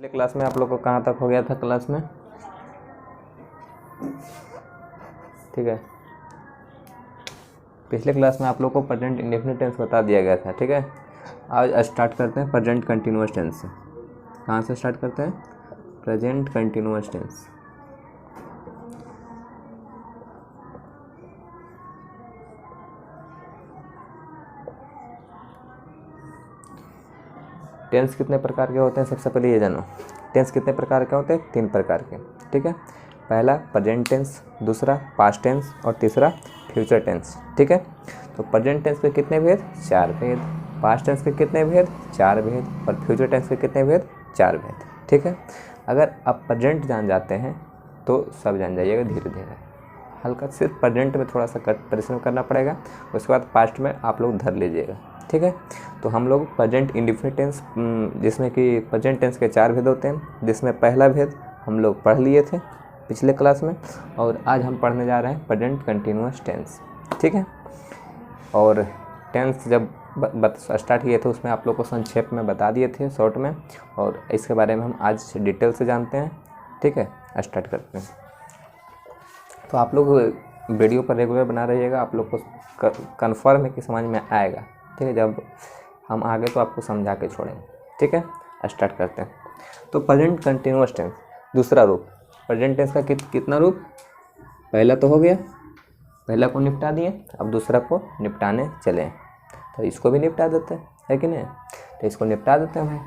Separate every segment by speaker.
Speaker 1: पिछले क्लास में आप लोग को कहाँ तक हो गया था क्लास में? ठीक है, पिछले क्लास में आप लोग को प्रेजेंट इंडेफिनिट टेंस बता दिया गया था। ठीक है, आज स्टार्ट करते हैं प्रेजेंट कंटिन्यूअस टेंस से। कहाँ से स्टार्ट करते हैं? Present continuous tense. टेंस कितने प्रकार के होते हैं? सबसे पहले ये जानो, टेंस कितने प्रकार के होते हैं? 3 प्रकार के। ठीक है, पहला प्रेजेंट टेंस, दूसरा पास्ट टेंस और तीसरा फ्यूचर टेंस। ठीक है, तो प्रेजेंट टेंस के कितने भेद? 4 भेद। पास्ट टेंस के कितने भेद? 4 भेद। और फ्यूचर टेंस के कितने भेद? 4 भेद। ठीक है, अगर आप प्रेजेंट जान जाते हैं तो सब जान जाइएगा धीरे धीरे। हल्का सिर्फ प्रेजेंट में थोड़ा सा परिश्रम करना पड़ेगा, उसके बाद पास्ट में आप लोग धर लीजिएगा। ठीक है, तो हम लोग प्रेजेंट इंडेफिनिट टेंस, जिसमें कि प्रेजेंट टेंस के 4 भेद होते हैं, जिसमें पहला भेद हम लोग पढ़ लिए थे पिछले क्लास में, और आज हम पढ़ने जा रहे हैं प्रेजेंट कंटिन्यूअस टेंस। ठीक है, और टेंस जब स्टार्ट किए थे उसमें आप लोग को संक्षेप में बता दिए थे शॉर्ट में, और इसके बारे में हम आज डिटेल से जानते हैं। ठीक है, स्टार्ट करते हैं। तो आप लोग वीडियो पर रेगुलर बना रहिएगा, आप लोग को कन्फर्म है कि समझ में आएगा। ठीक है, जब हम आगे तो आपको समझा के छोड़ेंगे। ठीक है, स्टार्ट करते हैं। तो प्रेजेंट कंटिन्यूअस टेंस दूसरा रूप। प्रेजेंट टेंस का कितना रूप? पहला तो हो गया, पहला को निपटा दिए, अब दूसरा को निपटाने चले। तो इसको भी निपटा देते हैं, है कि नहीं? तो इसको निपटा देते हैं भाई।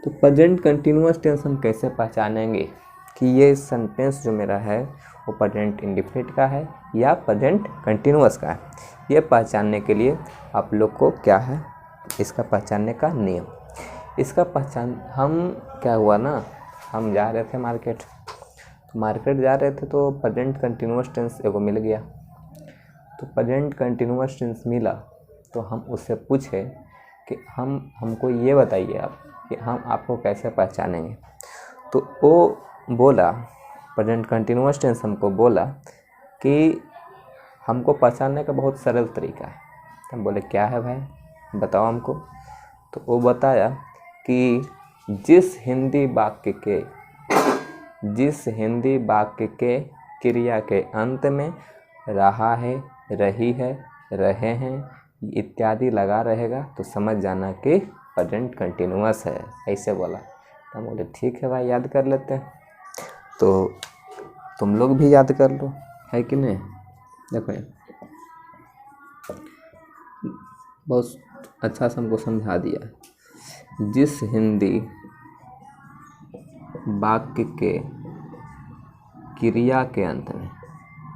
Speaker 1: तो प्रेजेंट कंटिन्यूअस टेंस हम कैसे पहचानेंगे कि ये सेंटेंस जो मेरा है वो प्रेजेंट इंडेफिनिट का है या प्रेजेंट कंटिन्यूअस का है? ये पहचानने के लिए आप लोग को क्या है, इसका पहचानने का नियम। इसका पहचान, हम क्या हुआ ना, हम जा रहे थे मार्केट जा रहे थे तो प्रेजेंट कंटिन्यूअस टेंस एगो मिल गया। तो प्रेजेंट कंटिन्यूअस टेंस मिला तो हम उससे पूछे कि हमको ये बताइए आप कि हम आपको कैसे पहचानेंगे। तो वो बोला, प्रेजेंट कंटिन्यूअस टेंस हमको बोला कि हमको पहचानने का बहुत सरल तरीका है। हम बोले क्या है भाई, बताओ हमको। तो वो बताया कि जिस हिंदी वाक्य के क्रिया के अंत में रहा है, रही है, रहे हैं इत्यादि लगा रहेगा तो समझ जाना कि प्रेजेंट कंटिन्यूअस है, ऐसे बोला। तो हम बोले ठीक है भाई, याद कर लेते हैं। तो तुम लोग भी याद कर लो, है कि नहीं? देखो बहुत अच्छा से हमको समझा दिया। जिस हिंदी वाक्य के क्रिया के अंत में,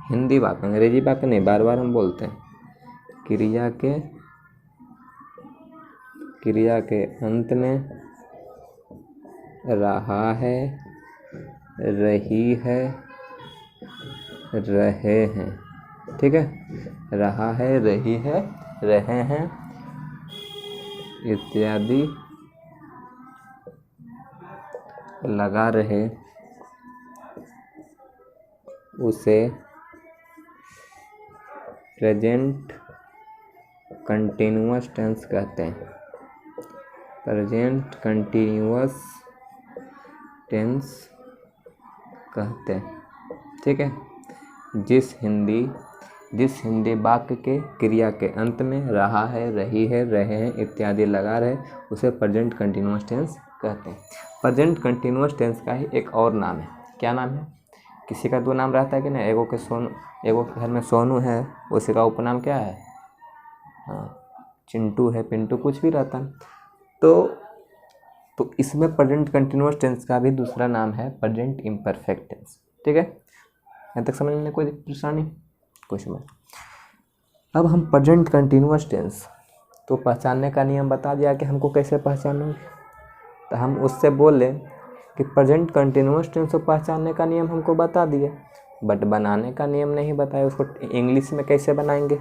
Speaker 1: हिंदी वाक्य, अंग्रेजी वाक्य नहीं, बार बार हम बोलते हैं, क्रिया के अंत में रहा है, रही है, रहे हैं। ठीक है, रहा है, रही है, रहे हैं इत्यादि लगा रहे, उसे प्रेजेंट कंटिन्यूअस टेंस कहते हैं। प्रेजेंट कंटिन्यूअस टेंस कहते हैं। ठीक है, जिस हिंदी वाक्य के क्रिया के अंत में रहा है, रही है, रहे हैं इत्यादि लगा रहे, उसे प्रेजेंट कंटिन्यूअस टेंस कहते हैं। प्रेजेंट कंटिन्यूअस टेंस का ही एक और नाम है। क्या नाम है? किसी का 2 नाम रहता है कि नहीं? एगो के घर में सोनू है, उसी का उपनाम क्या है? हाँ, चिंटू है, पिंटू, कुछ भी रहता है। तो इसमें प्रेजेंट कंटिन्यूअस टेंस का भी दूसरा नाम है प्रेजेंट इम्परफेक्ट टेंस। ठीक है, यहाँ तक समझने में कोई परेशानी? कोई समझ? अब हम प्रेजेंट कंटिन्यूअस टेंस तो पहचानने का नियम बता दिया कि हमको कैसे पहचानोगे। तो हम उससे बोले कि प्रेजेंट कंटिन्यूअस टेंस को पहचानने का नियम हमको बता दिया, बट बनाने का नियम नहीं बताया, उसको इंग्लिश में कैसे बनाएंगे,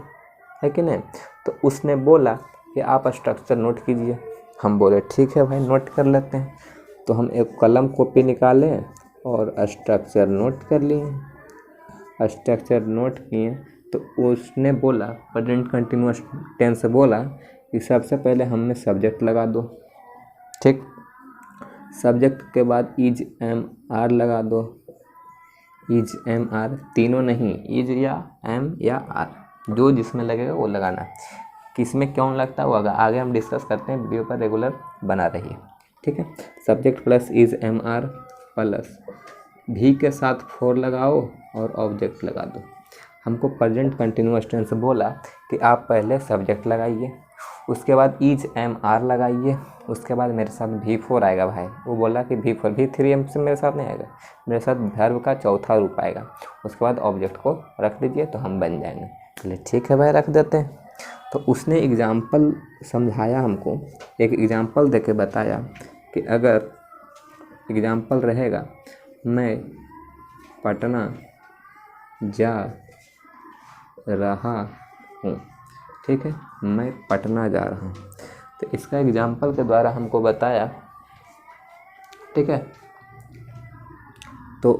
Speaker 1: है कि नहीं? तो उसने बोला कि आप स्ट्रक्चर नोट कीजिए। हम बोले ठीक है भाई, नोट कर लेते हैं। तो हम एक कलम कॉपी निकाले और स्ट्रक्चर नोट कर लिए। स्ट्रक्चर नोट किए तो उसने बोला, प्रेजेंट कंटिन्यूअस टेंस बोला कि सबसे पहले हमने सब्जेक्ट लगा दो। ठीक, सब्जेक्ट के बाद इज एम आर लगा दो, इज एम आर, तीनों नहीं, इज या एम या आर, जो जिसमें लगेगा वो लगाना। किस में क्यों लगता है वो आगे हम डिस्कस करते हैं, वीडियो पर रेगुलर बना रहिए, ठीक है। Subject plus is M R plus भी के साथ 4 लगाओ और ऑब्जेक्ट लगा दो। हमको प्रेजेंट कंटिन्यूअस टेंस बोला कि आप पहले सब्जेक्ट लगाइए, उसके बाद इज एम आर लगाइए, उसके बाद मेरे साथ V4 आएगा भाई। वो बोला कि V4 V3 से मेरे साथ नहीं आएगा, मेरे साथ वर्ब का चौथा रूप आएगा, उसके बाद ऑब्जेक्ट को रख दीजिए तो हम बन जाएंगे। चलिए ठीक है भाई, रख देते हैं। तो उसने एग्ज़ाम्पल समझाया हमको, एक एग्ज़ाम्पल देके बताया कि अगर एग्ज़ाम्पल रहेगा मैं पटना जा रहा हूँ, ठीक है, मैं पटना जा रहा हूँ। तो इसका एग्जाम्पल के द्वारा हमको बताया, ठीक है। तो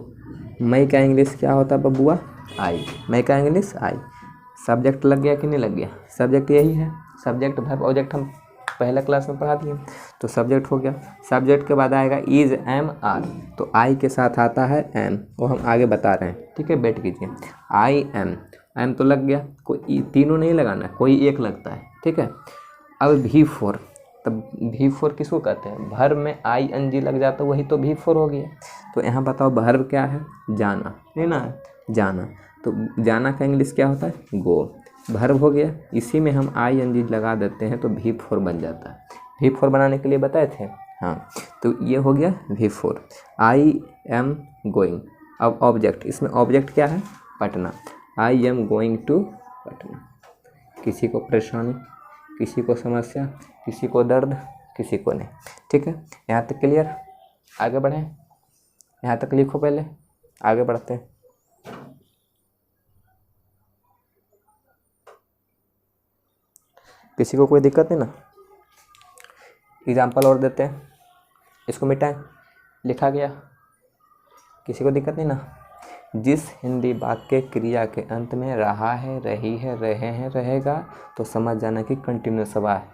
Speaker 1: मैं का इंग्लिश क्या होता है बबुआ, आई। मैं का इंग्लिश आई। सब्जेक्ट लग गया कि नहीं लग गया, सब्जेक्ट यही है, सब्जेक्ट वर्ब ऑब्जेक्ट हम पहला क्लास में पढ़ा दिए। तो सब्जेक्ट हो गया, सब्जेक्ट के बाद आएगा इज एम आर, तो आई के साथ आता है एम, वो हम आगे बता रहे हैं, ठीक है। बैठ कीजिए, आई एम, एम तो लग गया, कोई तीनों नहीं लगाना, कोई एक लगता है, ठीक है। अब V4, तब V4 किसको कहते हैं, वर्ब में ING लग जाता है, वही तो V4 हो गया। तो यहाँ बताओ वर्ब क्या है, जाना, नहीं ना, जाना। तो जाना का इंग्लिश क्या होता है, गो। वर्ब हो गया, इसी में हम ING लगा देते हैं तो V4 बन जाता है। V4 बनाने के लिए बताए थे, हाँ। तो ये हो गया V4, आई एम गोइंग। अब ऑब्जेक्ट, इसमें ऑब्जेक्ट क्या है, Patna, I am going to Patna. किसी को परेशानी, किसी को समस्या, किसी को दर्द, किसी को नहीं, ठीक है। यहाँ तक क्लियर, आगे बढ़ें, यहाँ तक लिखो, पहले आगे बढ़ते हैं। किसी को कोई दिक्कत नहीं ना, एग्जाम्पल और देते हैं, इसको मिटाएं, लिखा गया, किसी को दिक्कत नहीं ना। जिस हिंदी वाक्य क्रिया के अंत में रहा है, रही है, रहे हैं, रहेगा, तो समझ जाना कि कंटिन्यूअस हुआ है,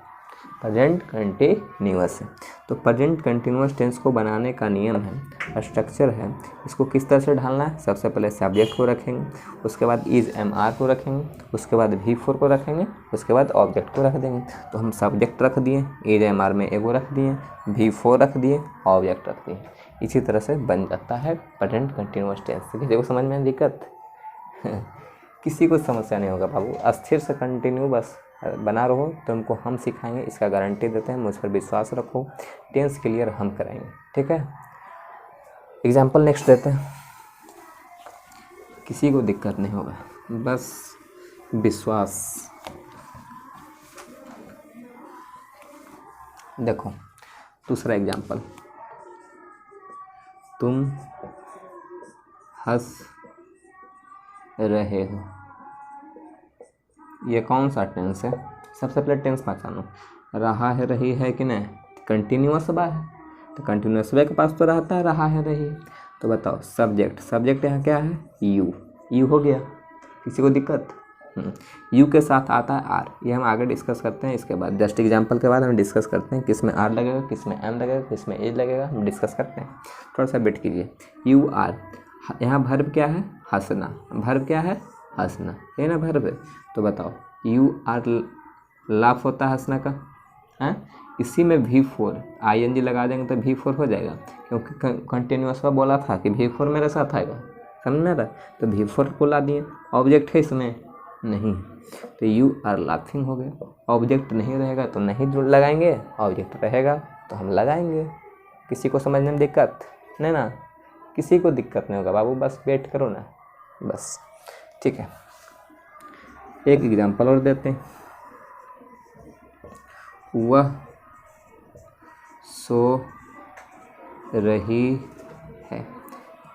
Speaker 1: प्रेजेंट कंटिन्यूअस है। तो प्रेजेंट कंटिन्यूअस टेंस को बनाने का नियम है, स्ट्रक्चर है। इसको किस तरह से ढालना है, सबसे पहले सब्जेक्ट को रखेंगे, उसके बाद इज एम आर को रखेंगे, उसके बाद V4 को रखेंगे, उसके बाद ऑब्जेक्ट को रख देंगे। तो हम सब्जेक्ट रख दिए, इज एम आर में एगो रख दिए, V4 रख दिए, ऑब्जेक्ट रख दिए। इसी तरह से बन जाता है प्रेजेंट कंटिन्यूअस टेंस। किसी को समझ में दिक्कत किसी को समस्या नहीं होगा बाबू, अस्थिर से कंटिन्यू बस बना रहो, तुमको हम सिखाएंगे, इसका गारंटी देते हैं, मुझ पर विश्वास रखो, टेंस क्लियर हम कराएंगे, ठीक है। एग्जाम्पल नेक्स्ट देते हैं, किसी को दिक्कत नहीं होगा, बस विश्वास। देखो दूसरा एग्जाम्पल, तुम हंस रहे हो, ये कौन सा टेंस है, सबसे पहले टेंस पहचानो, रहा है, रही है कि नहीं, कंटिन्यूअस बा है, तो कंटिन्यूअस वे के पास तो रहता है रहा है, रही। तो बताओ सब्जेक्ट, सब्जेक्ट यहाँ क्या है, यू, यू हो गया, किसी को दिक्कत, यू के साथ आता है आर, ये हम आगे डिस्कस करते हैं। इसके बाद जस्ट एग्जाम्पल के बाद हम डिस्कस करते हैं किस में आर लगेगा, किस में एम लगेगा, किस में एज लगेगा, हम डिस्कस करते हैं। थोड़ा सा वेट कीजिए, यू आर, यहाँ वर्ब क्या है, हंसना, वर्ब क्या है, हंसना, ये ना वर्ब है। तो बताओ यू आर लाफ होता है हंसना का, है, इसी में V4 ING लगा देंगे तो V4 हो जाएगा, क्योंकि कंटिन्यूअस का बोला था कि V4 मेरे साथ आएगा, समझ में रहा, तो V4 को ला दिए। ऑब्जेक्ट है इसमें नहीं, तो यू आर लाफिंग हो गया। ऑब्जेक्ट नहीं रहेगा तो नहीं लगाएंगे, ऑब्जेक्ट रहेगा तो हम लगाएंगे। किसी को समझने में दिक्कत नहीं ना, किसी को दिक्कत नहीं होगा बाबू, बस वेट करो ना, बस ठीक है। एक एग्जांपल और देते हैं, वह सो रही है,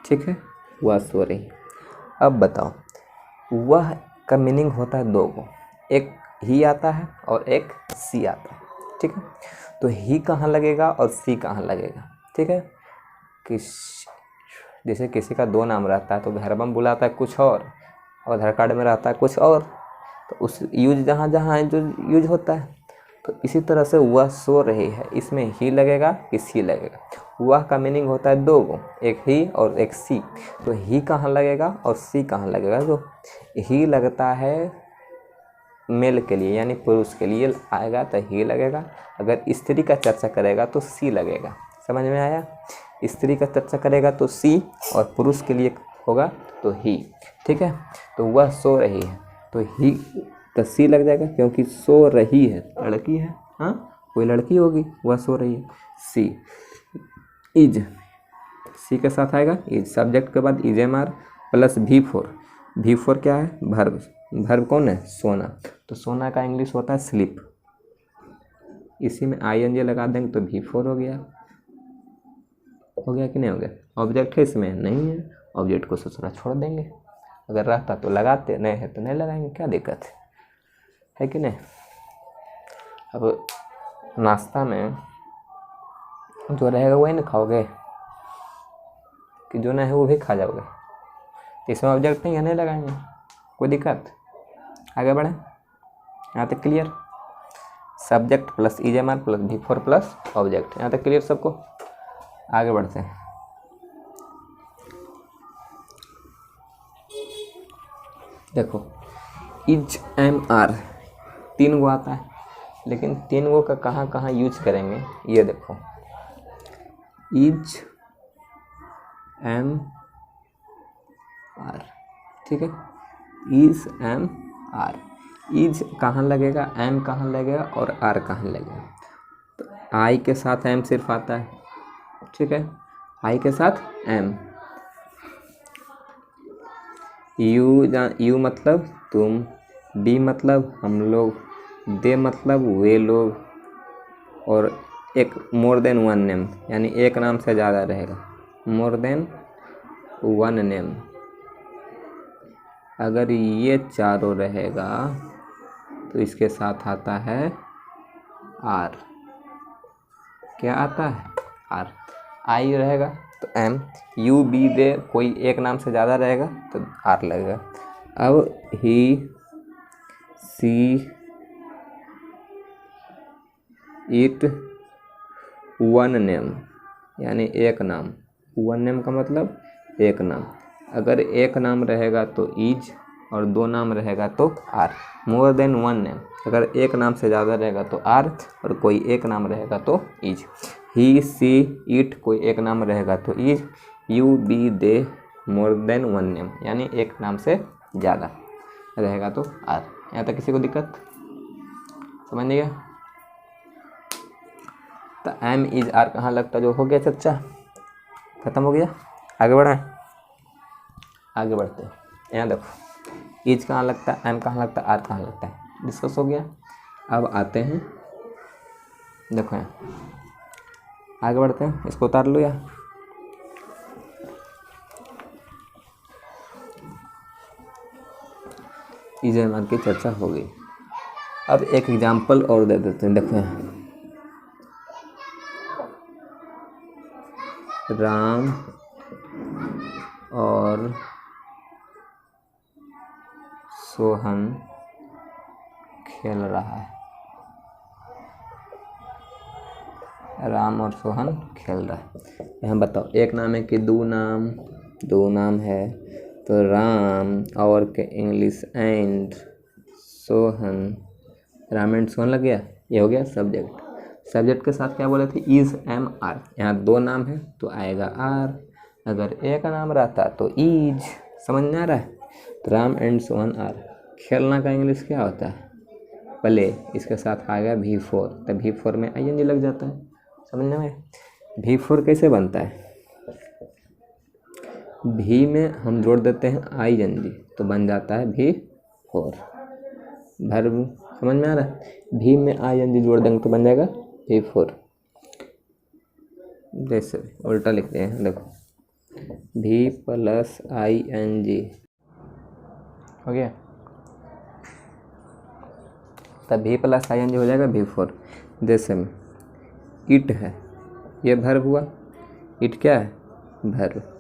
Speaker 1: ठीक है, वह सो रही। अब बताओ वह का मीनिंग होता है दो को, एक ही आता है और एक सी आता है, ठीक है। तो ही कहाँ लगेगा और सी कहाँ लगेगा, ठीक है। जैसे किसी का 2 नाम रहता है तो घर में बुलाता है कुछ और आधार कार्ड में रहता है कुछ और, तो उस यूज जहाँ जहाँ जो यूज होता है, तो इसी तरह से वह सो रही है, इसमें ही लगेगा कि सी लगेगा। वह का मीनिंग होता है दो गो, एक ही और एक सी। तो ही कहाँ लगेगा और सी कहाँ लगेगा? तो ही लगता है मेल के लिए यानी पुरुष के लिए आएगा तो ही लगेगा। अगर स्त्री का चर्चा करेगा तो सी लगेगा। समझ में आया? स्त्री का चर्चा करेगा तो सी और पुरुष के लिए होगा तो ही। ठीक है, तो वह सो रही है तो ही तो सी लग जाएगा, क्योंकि सो रही है लड़की है, हाँ कोई लड़की होगी, वह सो रही है। सी इज, सी के साथ आएगा इज, सब्जेक्ट के बाद is M R plus V4। V4 क्या है? वर्ब। वर्ब कौन है? सोना। तो सोना का इंग्लिश होता है स्लीप। इसी में ING लगा देंगे तो V4 हो गया। हो गया कि नहीं हो गया? ऑब्जेक्ट है इसमें? नहीं है, ऑब्जेक्ट को ससुरा छोड़ देंगे। अगर रहता तो लगाते, नहीं है तो नहीं लगाएंगे, क्या दिक्कत है कि नहीं? अब नाश्ता में जो रहेगा वही ना खाओगे कि जो नहीं है वो भी खा जाओगे? इसमें ऑब्जेक्ट नहीं है, नहीं लगाएंगे, कोई दिक्कत? आगे बढ़े, यहाँ तक clear? Subject plus is M R plus V4 plus object, यहाँ तक क्लियर सबको? आगे बढ़ते हैं। देखो इज एम आर 3 गो आता है, लेकिन 3 गो का कहाँ कहाँ यूज करेंगे ये देखो। इज एम आर, ठीक है, इज एम आर। इज कहाँ लगेगा, एम कहाँ लगेगा और आर कहाँ लगेगा? तो आई के साथ एम सिर्फ आता है, ठीक है, आई के साथ एम। यू मतलब तुम, बी मतलब हम लोग, दे मतलब वे लोग, और एक मोर देन वन नेम यानी एक नाम से ज़्यादा रहेगा, मोर देन वन नेम। अगर ये चारों रहेगा तो इसके साथ आता है आर। क्या आता है? आर। आई रहेगा तो एम, यू बी दे कोई एक नाम से ज़्यादा रहेगा तो आर लगेगा। अब ही सी इट वन नेम यानी एक नाम। वन नेम का मतलब एक नाम। अगर एक नाम रहेगा तो इज और 2 नाम रहेगा तो आर। मोर देन वन नेम, अगर एक नाम से ज़्यादा रहेगा तो आर और कोई एक नाम रहेगा तो इज। ही सी इट कोई एक नाम रहेगा तो is, you be they more than one name यानी एक नाम से ज़्यादा रहेगा तो आर। यहाँ तक किसी को दिक्कत? समझ नहीं गया? तो एम इज आर कहाँ लगता? जो हो गया चर्चा, खत्म हो गया। आगे बढ़ें, आगे बढ़ते हैं। यहाँ देखो इज कहाँ लगता है, एम कहाँ लगता है, आर कहाँ लगता है, डिस्कस हो गया। अब आते हैं, देखो यहाँ आगे बढ़ते हैं, इसको उतार लो। या इज एम आर की चर्चा हो गई। अब एक एग्जाम्पल और दे देते हैं। देखो यहाँ राम और सोहन खेल रहा है। राम और सोहन खेल रहा है। यहाँ बताओ एक नाम है कि दो नाम? 2 नाम है तो राम और के English and Sohan, Ram and Sohan लग गया। ये हो गया सब्जेक्ट। सब्जेक्ट के साथ क्या बोले थे? Is M are. यहाँ 2 नाम है तो आएगा आर, अगर एक नाम रहता तो इज। समझ में आ रहा है? तो राम एंड सोहन आर। खेलना का इंग्लिश क्या होता है? प्ले। इसके साथ आ गया V4, तो V4 में ING लग जाता है। समझने में? V4 कैसे बनता है? भी में हम जोड़ देते हैं ING तो बन जाता है V4। वर्ब समझ में आ रहा है? भी में ING जोड़ देंगे तो बन जाएगा V4। जैसे उल्टा लिखते हैं, देखो V प्लस ING हो गया, तब V प्लस ING हो जाएगा V4। जैसे में इट है, ये वर्ब हुआ, इट क्या है? वर्ब।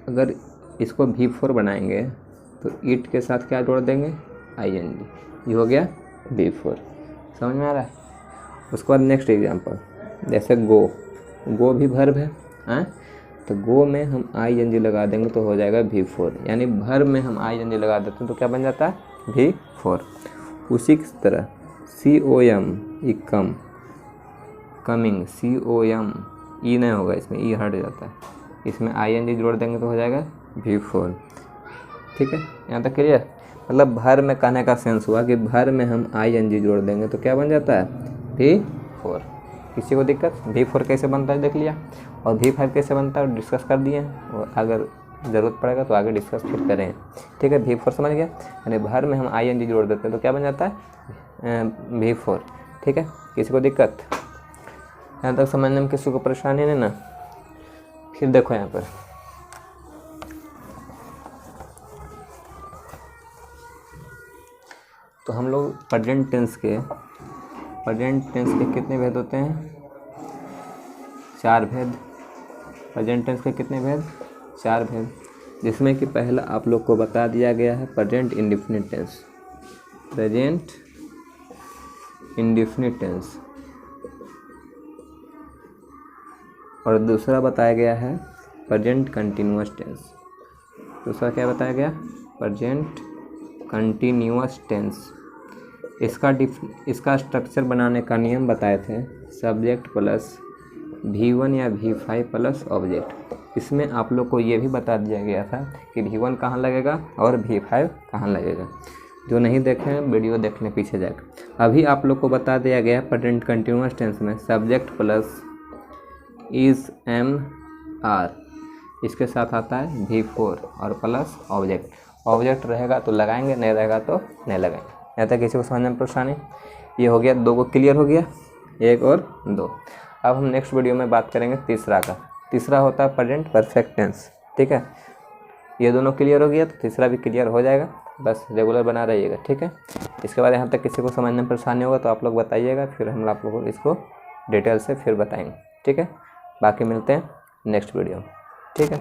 Speaker 1: अगर इसको V4 बनाएंगे तो इट के साथ क्या जोड़ देंगे? ING, ये हो गया V4। समझ में आ रहा है? उसके बाद नेक्स्ट एग्जाम्पल, जैसे गो भी वर्ब है, तो गो में हम ING लगा देंगे तो हो जाएगा V4, यानी वर्ब में हम ING लगा देते हैं तो क्या बन जाता है V4। उसी की तरह COM कम, कमिंग, COM ई नहीं होगा, इसमें ई हट जाता है, इसमें ING जोड़ देंगे तो हो जाएगा V4। ठीक है, यहाँ तक क्लियर। मतलब भर में कहने का सेंस हुआ कि भर में हम ING जोड़ देंगे तो क्या बन जाता है V4। किसी को दिक्कत, V4 कैसे बनता है देख लिया, और V5 कैसे बनता है डिस्कस कर दिए हैं, और अगर ज़रूरत पड़ेगा तो आगे डिस्कस फिर करें। ठीक है, V4 समझ गया, यानी भर में हम ING जोड़ देते हैं तो क्या बन जाता है V4। ठीक है, किसी को दिक्कत, यहाँ तक समझने में किसी को परेशानी नहीं ना। फिर देखो यहाँ पर तो हम लोग प्रेजेंट टेंस के कितने भेद होते हैं, 4 भेद। प्रेजेंट टेंस के कितने भेद, 4 भेद, जिसमें कि पहला आप लोग को बता दिया गया है present indefinite tense, present indefinite tense, और दूसरा बताया गया है प्रेजेंट कंटिन्यूअस टेंस। दूसरा क्या बताया गया, प्रेजेंट कंटिन्यूअस टेंस। इसका स्ट्रक्चर बनाने का नियम बताए थे, सब्जेक्ट प्लस V1 या V5 प्लस ऑब्जेक्ट। इसमें आप लोग को ये भी बता दिया गया था कि V1 कहाँ लगेगा और V5 कहाँ लगेगा। जो नहीं देखे हैं वीडियो देखने पीछे जाकर। अभी आप लोग को बता दिया गया प्रेजेंट कंटिन्यूअस टेंस में subject plus is M are, इसके साथ आता है V4 और प्लस ऑब्जेक्ट रहेगा तो लगाएंगे, नहीं रहेगा तो नहीं लगाएंगे। यहाँ तक किसी को समझने में परेशानी, ये हो गया, 2 को क्लियर हो गया, 1 और 2। अब हम नेक्स्ट वीडियो में बात करेंगे तीसरा का। तीसरा होता है प्रेजेंट परफेक्ट टेंस। ठीक है, ये दोनों क्लियर हो गया तो तीसरा भी क्लियर हो जाएगा, बस रेगुलर बना रहिएगा। ठीक है, इसके बाद यहाँ तक किसी को समझने में परेशानी होगा तो आप लोग बताइएगा, फिर हम आप लोगों को इसको डिटेल से फिर बताएंगे। ठीक है, बाकी मिलते हैं नेक्स्ट वीडियो में। ठीक है।